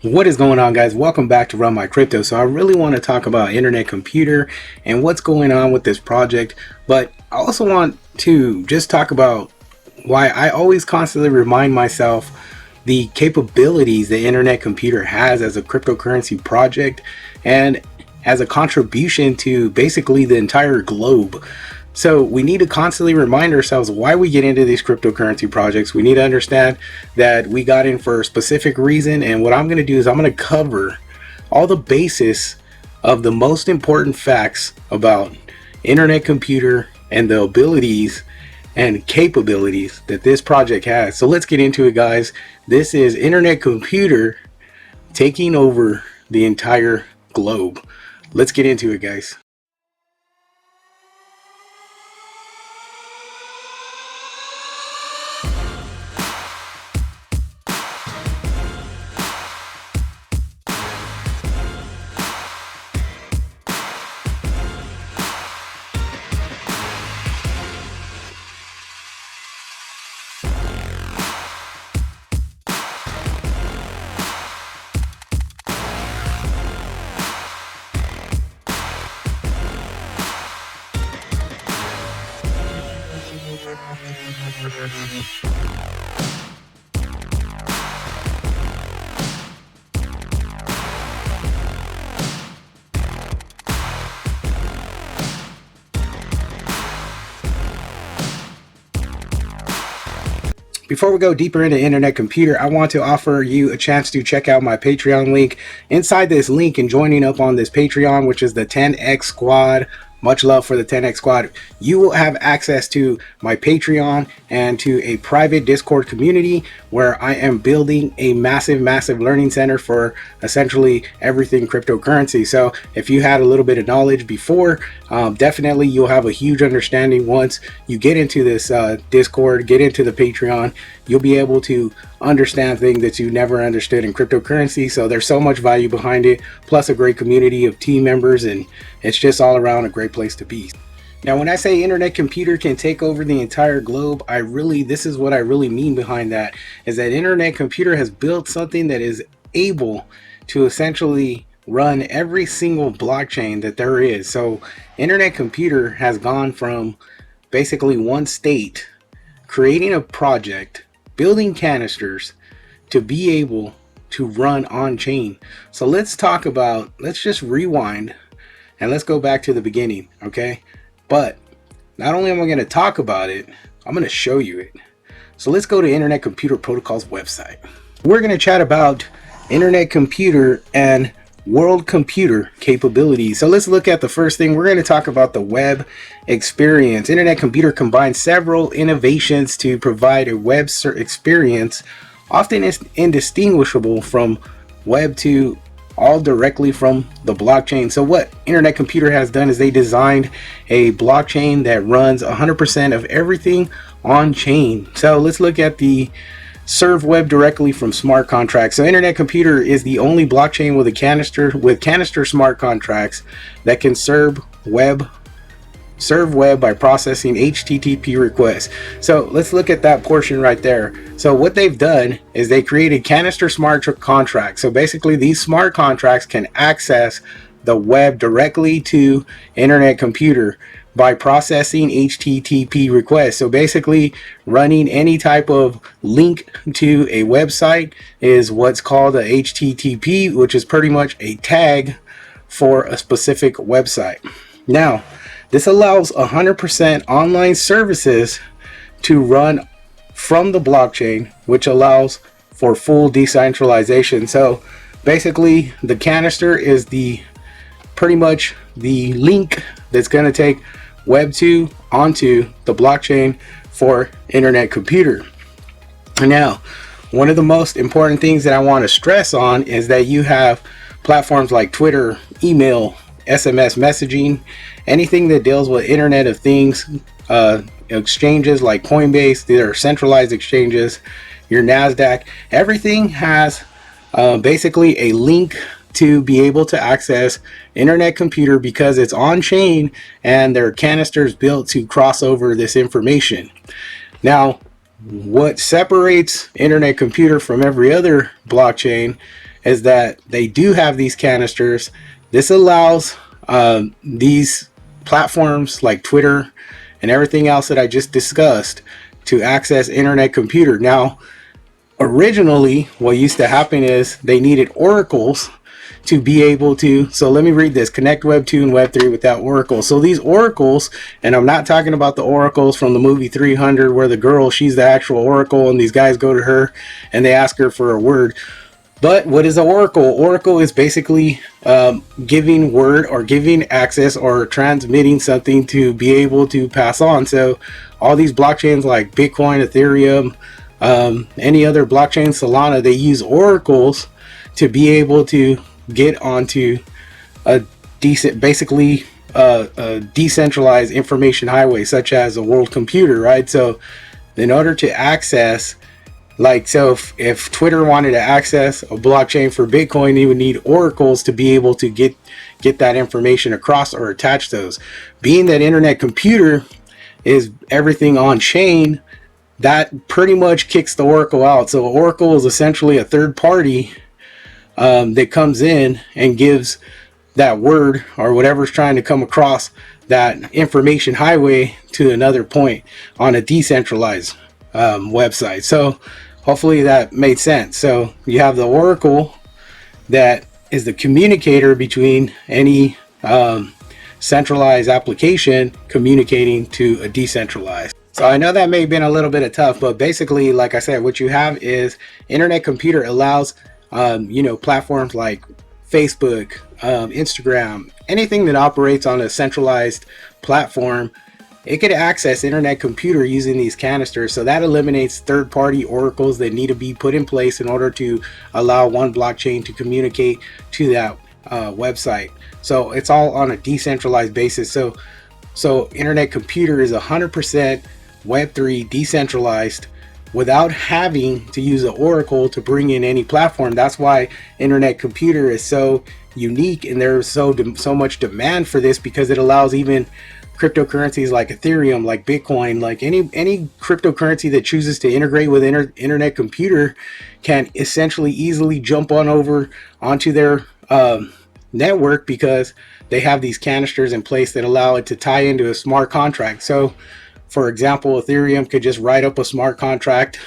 What is going on, guys? Welcome back to Run My Crypto. So I really want to talk about Internet Computer and what's going on with this project, but I also want to just talk about why I always constantly remind myself the capabilities the Internet Computer has as a cryptocurrency project and as a contribution to basically the entire globe. So we need to constantly remind ourselves why we get into these cryptocurrency projects. We need to understand that we got in for a specific reason. And what I'm going to do is I'm going to cover all the basis of the most important facts about Internet Computer and the abilities and capabilities that this project has. So let's get into it, guys. This is Internet Computer taking over the entire globe. Let's get into it, guys. Before we go deeper into Internet Computer, I want to offer you a chance to check out my Patreon link. Inside this link and joining up on this Patreon, which is the 10X Squad, much love for the 10X Squad, you will have access to my Patreon and to a private Discord community where I am building a massive learning center for essentially everything cryptocurrency. So if you had a little bit of knowledge before, definitely you'll have a huge understanding once you get into this Discord, get into the Patreon. You'll be able to understand things that you never understood in cryptocurrency. So there's so much value behind it, plus a great community of team members, and it's just all around a great place to be. Now, when I say Internet Computer can take over the entire globe, this is what I really mean behind that, is that Internet Computer has built something that is able to essentially run every single blockchain that there is. So Internet Computer has gone from basically one state, creating a project, building canisters, to be able to run on chain. So let's just rewind and let's go back to the beginning, okay? But not only am I going to talk about it, I'm going to show you it. So let's go to Internet Computer Protocol's website. We're going to chat about Internet Computer and World Computer capabilities. So let's look at the first thing. We're going to talk about the web experience. Internet Computer combines several innovations to provide a web experience, often indistinguishable from Web 2, all directly from the blockchain. So what Internet Computer has done is they designed a blockchain that runs 100% of everything on chain. So let's look at the serve web directly from smart contracts. So Internet Computer is the only blockchain with canister smart contracts that can serve web by processing HTTP requests. So let's look at that portion right there. So what they've done is they created canister smart contracts. So basically these smart contracts can access the web directly to Internet Computer by processing HTTP requests. So basically running any type of link to a website is what's called a HTTP, which is pretty much a tag for a specific website. Now, this allows 100% online services to run from the blockchain, which allows for full decentralization. So basically the canister is pretty much the link that's going to take Web 2 onto the blockchain for Internet Computer. Now, one of the most important things that I want to stress on is that you have platforms like Twitter, email, SMS messaging, anything that deals with Internet of Things, exchanges like Coinbase, they're centralized exchanges, your NASDAQ, everything has basically a link to be able to access Internet Computer because it's on chain and there are canisters built to cross over this information. Now, what separates Internet Computer from every other blockchain is that they do have these canisters. This allows these platforms like Twitter and everything else that I just discussed to access Internet Computer. Now, originally, what used to happen is they needed oracles to be able to, so let me read this: connect Web 2 and Web 3 without oracles. So these oracles, and I'm not talking about the oracles from the movie 300 where the girl, she's the actual oracle and these guys go to her and they ask her for a word. But what is an oracle? Oracle is basically giving word or giving access or transmitting something to be able to pass on. So all these blockchains like Bitcoin, Ethereum, any other blockchain, Solana, they use oracles to be able to get onto a decent, basically a decentralized information highway, such as a world computer, right? So in order to access, like, so if Twitter wanted to access a blockchain for Bitcoin, you would need oracles to be able to get that information across or attach those. Being that Internet Computer is everything on chain, that pretty much kicks the oracle out. So oracle is essentially a third party that comes in and gives that word or whatever's trying to come across that information highway to another point on a decentralized website. So hopefully that made sense. So you have the oracle that is the communicator between any centralized application communicating to a decentralized. So I know that may have been a little bit of tough, but basically, like I said, what you have is Internet Computer allows platforms like Facebook, Instagram, anything that operates on a centralized platform, it could access Internet Computer using these canisters. So that eliminates third-party oracles that need to be put in place in order to allow one blockchain to communicate to that website. So it's all on a decentralized basis. So Internet Computer is 100% Web3 decentralized without having to use an oracle to bring in any platform. That's why Internet Computer is so unique, and there's so much demand for this, because it allows even cryptocurrencies like Ethereum, like Bitcoin, like any cryptocurrency that chooses to integrate with Internet Computer can essentially easily jump on over onto their network, because they have these canisters in place that allow it to tie into a smart contract. So for example, Ethereum could just write up a smart contract,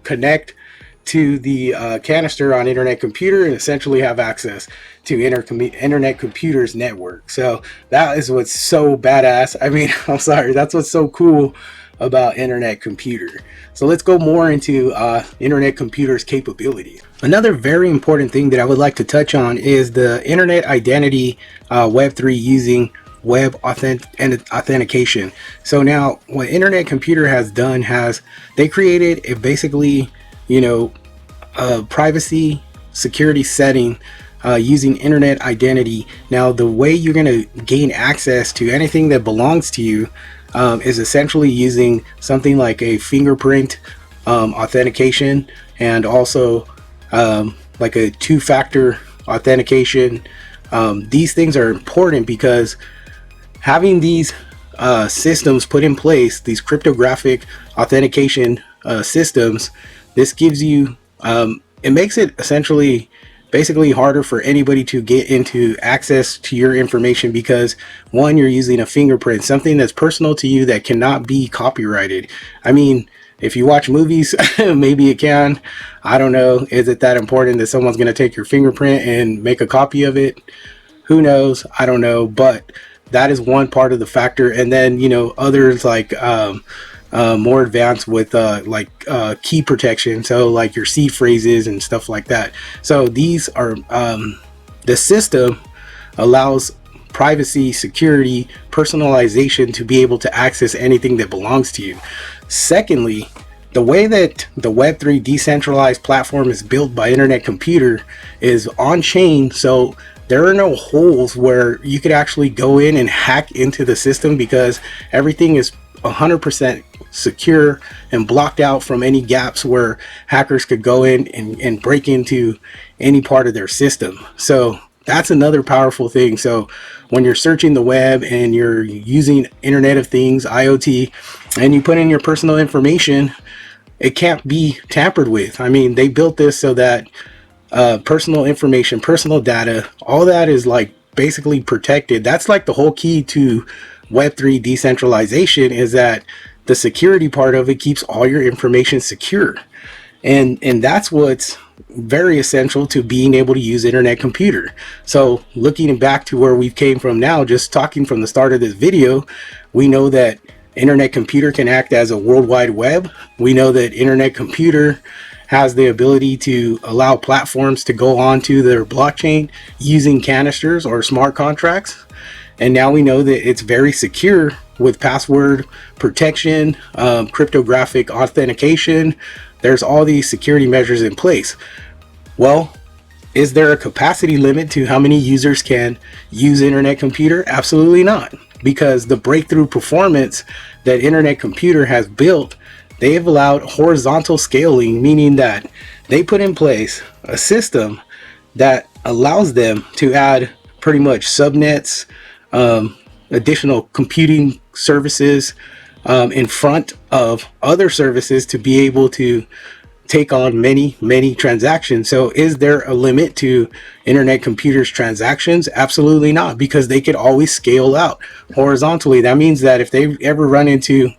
connect to the canister on Internet Computer, and essentially have access to Internet Computer's network. So that is what's so badass. I mean, I'm sorry, that's what's so cool about Internet Computer. So let's go more into Internet Computer's capability. Another very important thing that I would like to touch on is the Internet Identity Web3 using web authentication. So now what Internet Computer has done they created a basically a privacy security setting using Internet Identity. Now the way you're going to gain access to anything that belongs to you is essentially using something like a fingerprint authentication, and also like a two-factor authentication. These things are important because having these systems put in place, these cryptographic authentication systems, this gives you, it makes it essentially basically harder for anybody to get into access to your information, because one, you're using a fingerprint, something that's personal to you that cannot be copyrighted. I mean, if you watch movies, maybe it can. I don't know. Is it that important that someone's going to take your fingerprint and make a copy of it? Who knows? I don't know. But that is one part of the factor. And then, others like more advanced with key protection. So like your seed phrases and stuff like that. So these are, the system allows privacy, security, personalization to be able to access anything that belongs to you. Secondly, the way that the Web3 decentralized platform is built by Internet Computer is on chain. So there are no holes where you could actually go in and hack into the system, because everything is 100% secure and blocked out from any gaps where hackers could go in and break into any part of their system. So that's another powerful thing. So when you're searching the web and you're using Internet of Things, IoT, and you put in your personal information, it can't be tampered with. I mean, they built this so that personal information, personal data, all that is like basically protected. That's like the whole key to Web3 decentralization, is that the security part of it keeps all your information secure. And that's what's very essential to being able to use Internet Computer. So looking back to where we came from now, just talking from the start of this video, we know that Internet Computer can act as a World Wide Web. We know that Internet Computer has the ability to allow platforms to go onto their blockchain using canisters or smart contracts. And now we know that it's very secure with password protection, cryptographic authentication. There's all these security measures in place. Well, is there a capacity limit to how many users can use Internet Computer? Absolutely not, because the breakthrough performance that Internet Computer has built, they've allowed horizontal scaling, meaning that they put in place a system that allows them to add pretty much subnets, additional computing services in front of other services to be able to take on many transactions. So is there a limit to Internet Computer's transactions? Absolutely not, because they could always scale out horizontally. That means that if they ever run into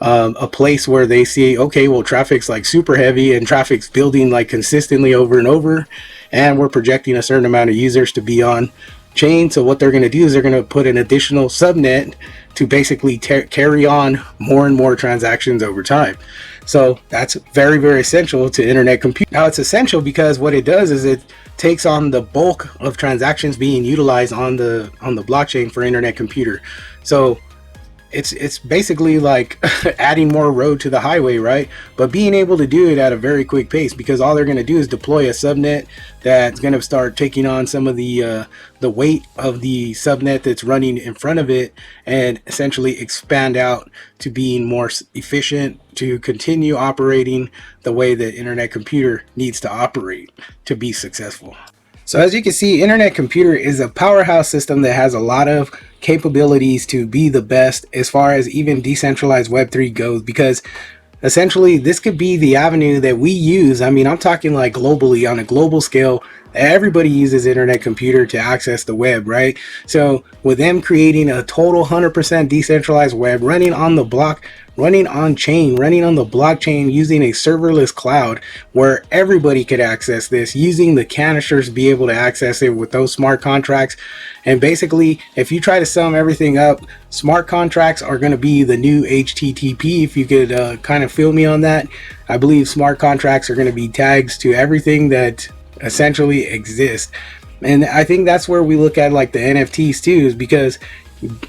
a place where they see, okay, well, traffic's like super heavy and traffic's building like consistently over and over, and we're projecting a certain amount of users to be on chain. So what they're going to do is they're going to put an additional subnet to basically carry on more and more transactions over time. So that's very essential to Internet Computer. Now it's essential because what it does is it takes on the bulk of transactions being utilized on the blockchain for Internet Computer. So it's basically like adding more road to the highway, right? But being able to do it at a very quick pace, because all they're going to do is deploy a subnet that's going to start taking on some of the weight of the subnet that's running in front of it, and essentially expand out to being more efficient to continue operating the way that Internet Computer needs to operate to be successful. So as you can see, Internet Computer is a powerhouse system that has a lot of capabilities to be the best as far as even decentralized Web3 goes, because essentially this could be the avenue that we use. I mean, I'm talking like globally, on a global scale. Everybody uses Internet Computer to access the web, right? So with them creating a total 100% decentralized web, running on the block, running on chain, running on the blockchain, using a serverless cloud where everybody could access this, using the canisters to be able to access it with those smart contracts. And basically, if you try to sum everything up, smart contracts are going to be the new HTTP. If you could kind of feel me on that, I believe smart contracts are going to be tags to everything that essentially exists. And I think that's where we look at like the NFTs too, is because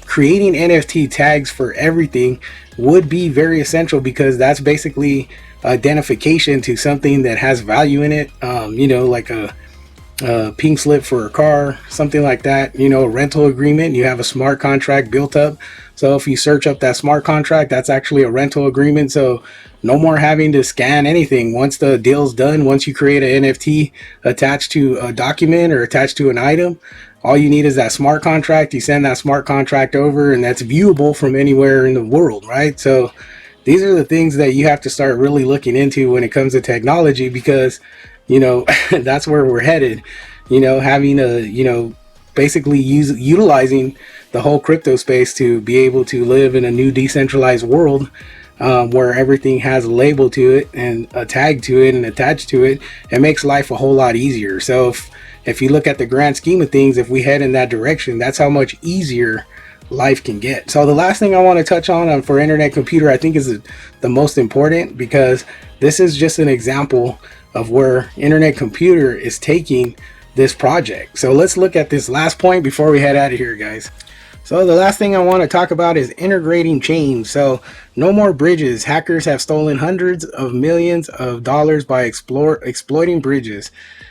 creating NFT tags for everything would be very essential, because that's basically identification to something that has value in it. You know, like a pink slip for a car, something like that. You know, a rental agreement, you have a smart contract built up. So if you search up that smart contract, that's actually a rental agreement. So no more having to scan anything. Once the deal's done, once you create an NFT attached to a document or attached to an item, all you need is that smart contract. You send that smart contract over, and that's viewable from anywhere in the world, right? So these are the things that you have to start really looking into when it comes to technology, because, you know, that's where we're headed. You know, having a, you know, basically utilizing the whole crypto space to be able to live in a new decentralized world, where everything has a label to it and a tag to it and attached to it. It makes life a whole lot easier. So if you look at the grand scheme of things, if we head in that direction, that's how much easier life can get. So the last thing I want to touch on for Internet Computer, I think is the most important, because this is just an example of where Internet Computer is taking this project. So let's look at this last point before we head out of here, guys. So the last thing I want to talk about is integrating chains. So no more bridges. Hackers have stolen hundreds of millions of dollars by exploiting bridges.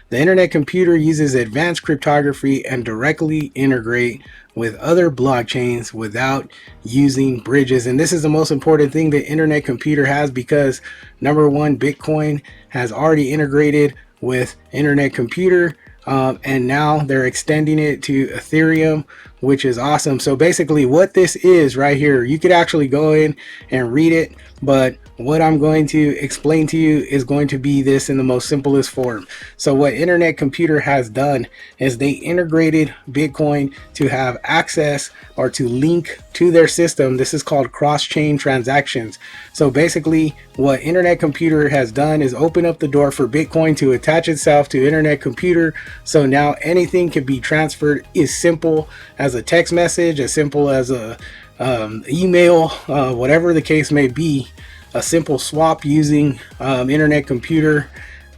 The Internet Computer uses advanced cryptography and directly integrate with other blockchains without using bridges. And this is the most important thing that Internet Computer has, because number one, Bitcoin has already integrated with Internet Computer. And now they're extending it to Ethereum, which is awesome. So basically what this is right here, you could actually go in and read it, but what I'm going to explain to you is going to be this in the most simplest form. So what Internet Computer has done is they integrated Bitcoin to have access or to link to their system. This is called cross-chain transactions. So basically what Internet Computer has done is open up the door for Bitcoin to attach itself to Internet Computer. So now anything can be transferred as simple as a text message, as simple as a email, whatever the case may be. A simple swap using Internet Computer,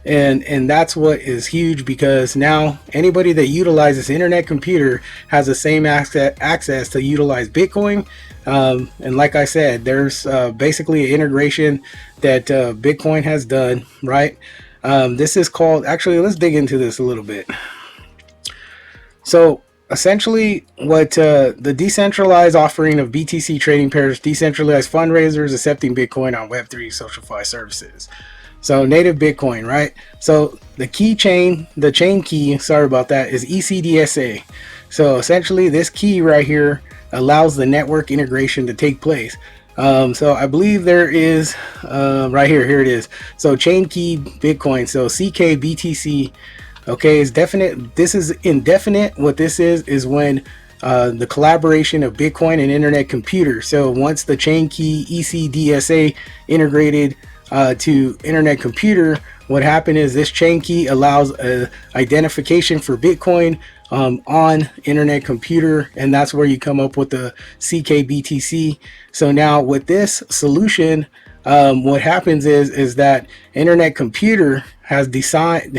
and that's what is huge, because now anybody that utilizes Internet Computer has the same access to utilize Bitcoin. And like I said, there's basically an integration that Bitcoin has done, right? This is called, actually, let's dig into this a little bit. So essentially what the decentralized offering of BTC trading pairs decentralized fundraisers accepting Bitcoin on Web3 SocialFi services. So native Bitcoin, right? So the chain key, sorry about that, is ECDSA. So essentially this key right here allows the network integration to take place. So I believe there is right here it is. So chain key Bitcoin, so CKBTC. Okay, it's definite. This is indefinite. What this is when the collaboration of Bitcoin and Internet Computer. So once the chain key ECDSA integrated to Internet Computer, what happened is this chain key allows identification for Bitcoin on Internet Computer, and that's where you come up with the CKBTC. So now with this solution, what happens is that Internet Computer has designed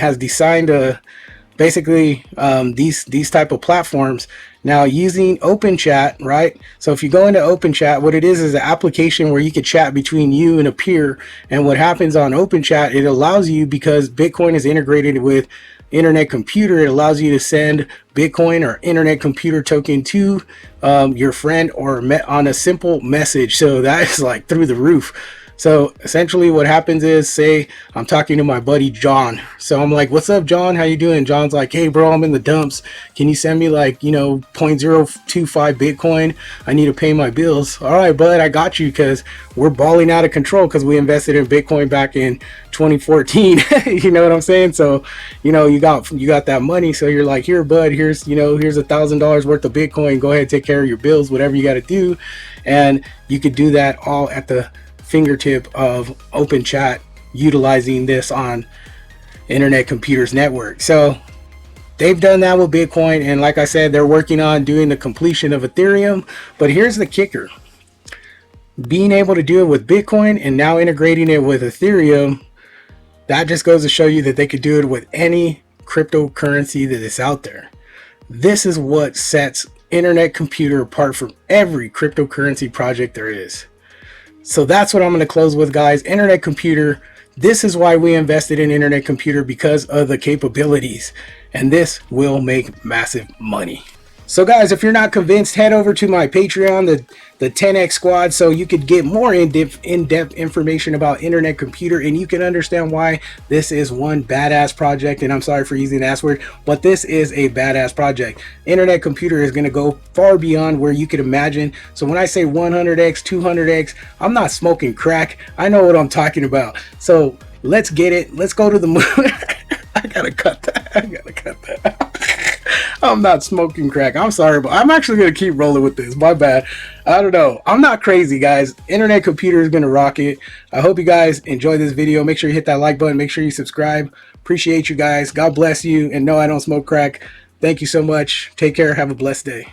basically these type of platforms now using OpenChat, right? So if you go into OpenChat, what it is an application where you could chat between you and a peer. And what happens on OpenChat, it allows you, because Bitcoin is integrated with Internet Computer, it allows you to send Bitcoin or Internet Computer token to your friend or on a simple message. So that is like through the roof. So essentially what happens is, say I'm talking to my buddy John. So I'm like, what's up, John? How you doing? John's like, hey bro, I'm in the dumps. Can you send me like, 0.025 Bitcoin? I need to pay my bills. All right, bud, I got you, because we're balling out of control because we invested in Bitcoin back in 2014. You know what I'm saying? So, you got that money. So you're like, here, bud, here's $1,000 worth of Bitcoin. Go ahead, take care of your bills, whatever you got to do. And you could do that all at the fingertip of OpenChat, utilizing this on Internet Computer's network. So they've done that with Bitcoin, and like I said, they're working on doing the completion of Ethereum. But here's the kicker: being able to do it with Bitcoin and now integrating it with Ethereum, that just goes to show you that they could do it with any cryptocurrency that is out there. This is what sets Internet Computer apart from every cryptocurrency project there is. So that's what I'm going to close with, guys. Internet Computer. This is why we invested in Internet Computer, because of the capabilities, and this will make massive money. So guys, if you're not convinced, head over to my Patreon, the 10X Squad, so you could get more in-depth information about Internet Computer, and you can understand why this is one badass project. And I'm sorry for using the S word, but this is a badass project. Internet Computer is going to go far beyond where you could imagine. So when I say 100x, 200x, I'm not smoking crack. I know what I'm talking about. So let's get it. Let's go to the moon. I gotta cut that. I'm not smoking crack. I'm sorry, but I'm actually going to keep rolling with this. My bad. I don't know. I'm not crazy, guys. Internet Computer is going to rock it. I hope you guys enjoy this video. Make sure you hit that like button. Make sure you subscribe. Appreciate you guys. God bless you. And no, I don't smoke crack. Thank you so much. Take care. Have a blessed day.